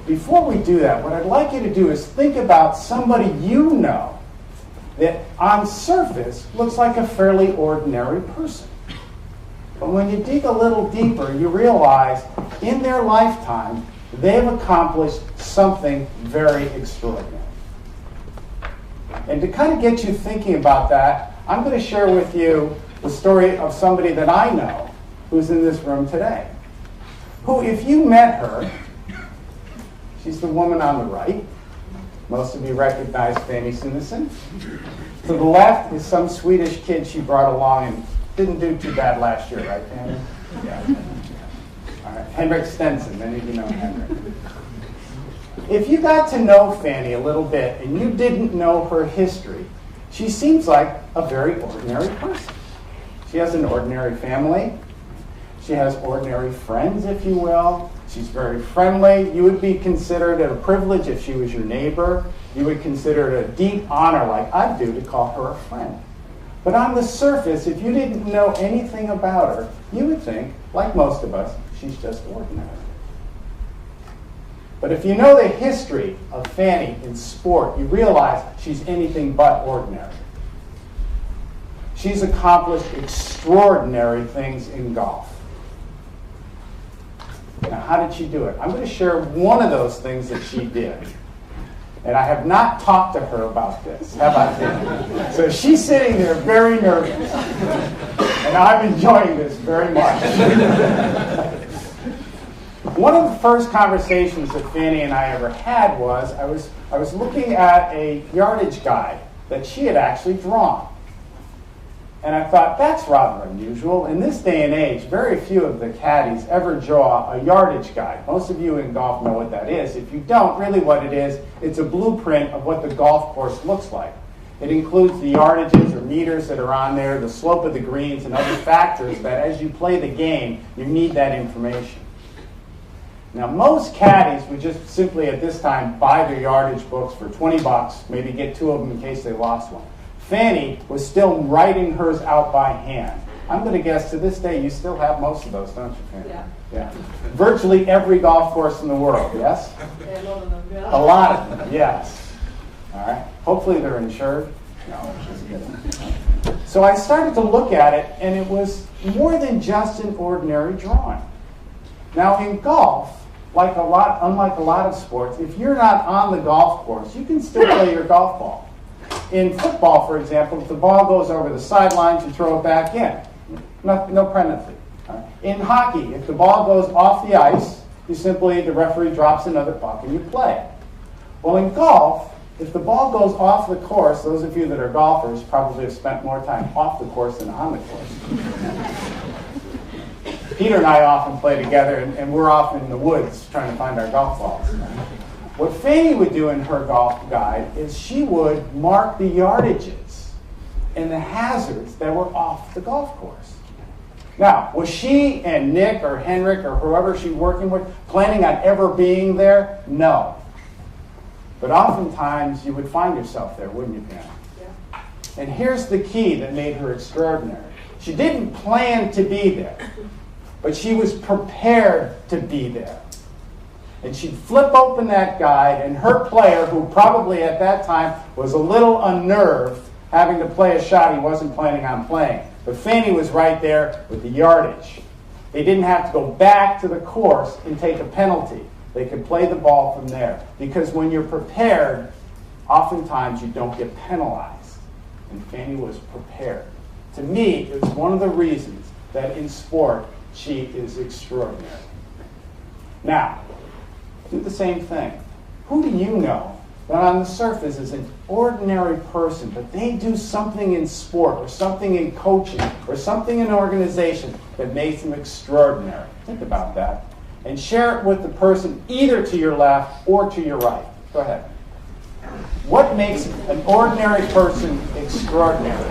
before we do that, what I'd like you to do is think about somebody you know that on surface looks like a fairly ordinary person. But when you dig a little deeper, you realize in their lifetime, they've accomplished something very extraordinary. And to kind of get you thinking about that, I'm going to share with you the story of somebody that I know who's in this room today. Who, if you met her, she's the woman on the right. Most of you recognize Fanny Sunesson. To the left is some Swedish kid she brought along and didn't do too bad last year, right, Fanny? Yeah. All right. Henrik Stenson. Many of you know Henrik. If you got to know Fanny a little bit and you didn't know her history, she seems like a very ordinary person. She has an ordinary family. She has ordinary friends, if you will. She's very friendly. You would be considered it a privilege if she was your neighbor. You would consider it a deep honor, like I do, to call her a friend. But on the surface, if you didn't know anything about her, you would think, like most of us, she's just ordinary. But if you know the history of Fanny in sport, you realize she's anything but ordinary. She's accomplished extraordinary things in golf. Now, how did she do it? I'm going to share one of those things that she did. And I have not talked to her about this. How about that? So she's sitting there very nervous. And I'm enjoying this very much. One of the first conversations that Fanny and I ever had was, I was looking at a yardage guide that she had actually drawn. And I thought, that's rather unusual. In this day and age, very few of the caddies ever draw a yardage guide. Most of you in golf know what that is. If you don't, really what it is, it's a blueprint of what the golf course looks like. It includes the yardages or meters that are on there, the slope of the greens, and other factors that as you play the game, you need that information. Now, most caddies would just simply at this time buy their yardage books for 20 bucks, maybe get two of them in case they lost one. Fanny was still writing hers out by hand. I'm going to guess to this day you still have most of those, don't you, Fanny? Yeah. Virtually every golf course in the world, yes? Yeah, a lot of them, yeah. A lot of them, yes. All right. Hopefully they're insured. No, just kidding. So I started to look at it, and it was more than just an ordinary drawing. Now, in golf, unlike a lot of sports, if you're not on the golf course, you can still play your golf ball. In football, for example, if the ball goes over the sidelines, you throw it back in. No penalty. Right? In hockey, if the ball goes off the ice, the referee drops another puck and you play. Well, in golf, if the ball goes off the course, those of you that are golfers probably have spent more time off the course than on the course. Peter and I often play together, and we're off in the woods trying to find our golf balls. What Fanny would do in her golf guide is she would mark the yardages and the hazards that were off the golf course. Now, was she and Nick or Henrik or whoever she's working with planning on ever being there? No. But oftentimes you would find yourself there, wouldn't you, Fanny? Yeah. And here's the key that made her extraordinary. She didn't plan to be there, but she was prepared to be there. And she'd flip open that guide, and her player, who probably at that time was a little unnerved, having to play a shot he wasn't planning on playing. But Fanny was right there with the yardage. They didn't have to go back to the course and take a penalty. They could play the ball from there. Because when you're prepared, oftentimes you don't get penalized. And Fanny was prepared. To me, it's one of the reasons that in sport, she is extraordinary. Now, do the same thing. Who do you know that on the surface is an ordinary person, but they do something in sport or something in coaching or something in organization that makes them extraordinary? Think about that. And share it with the person either to your left or to your right. Go ahead. What makes an ordinary person extraordinary?